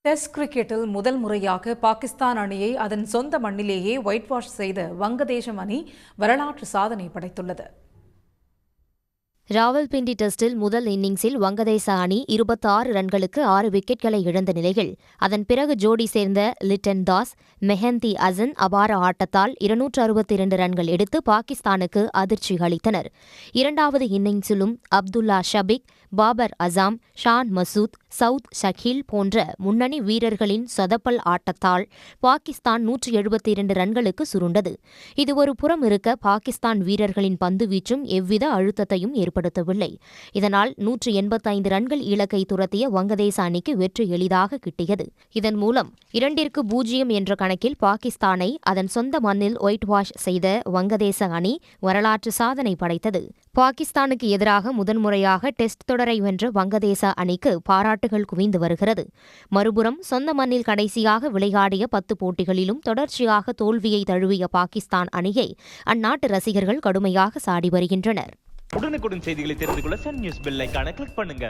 Test கிரிக்கெட்டில் முதல் முறையாக பாகிஸ்தான் அணியை அதன் சொந்த மண்ணிலேயே ஒயிட் வாஷ் செய்த வங்கதேசம் அணி வரலாற்று சாதனை படைத்துள்ளது. ராவல்பிண்டி டெஸ்டில் முதல் இன்னிங்ஸில் வங்கதேச அணி 26 ரன்களுக்கு 6 விக்கெட்களை இழந்த நிலையில் அதன் பிறகு ஜோடி சேர்ந்த லிட்டன் தாஸ், மெஹந்தி அசன் அபார ஆட்டத்தால் 262 ரன்கள் எடுத்து பாகிஸ்தானுக்கு அதிர்ச்சி அளித்தனர். இரண்டாவது இன்னிங்ஸிலும் அப்துல்லா ஷபிக், பாபர் அசாம், ஷான் மசூத், சவுத் ஷக்கீல் போன்ற முன்னணி வீரர்களின் சொதப்பல் ஆட்டத்தால் பாகிஸ்தான் 172 ரன்களுக்கு சுருண்டது. இது ஒரு புறம் இருக்க, பாகிஸ்தான் வீரர்களின் பந்துவீச்சும் எவ்வித அழுத்தத்தையும் ஏற்படுத்தவில்லை. இதனால் 185 ரன்கள் இலக்கை துரத்திய வங்கதேச அணிக்கு வெற்றி எளிதாக கிட்டியது. இதன் மூலம் 2-0 என்ற கணக்கில் பாகிஸ்தானை அதன் சொந்த மண்ணில் ஒயிட் வாஷ் செய்த வங்கதேச அணி வரலாற்று சாதனை படைத்தது. பாகிஸ்தானுக்கு எதிராக முதன்முறையாக டெஸ்ட் தொடரை வென்ற வங்கதேச அணிக்கு பாராட்டுகள் குவிந்து வருகிறது. மறுபுறம் சொந்த மண்ணில் கடைசியாக விளையாடிய 10 போட்டிகளிலும் தொடர்ச்சியாக தோல்வியை தழுவிய பாகிஸ்தான் அணியை அந்நாட்டு ரசிகர்கள் கடுமையாக சாடி வருகின்றனர். உடனுக்குடன் செய்திகளை தெரிந்து கொள்ள சன் நியூஸ் பெல் ஐகானை கிளிக் பண்ணுங்க.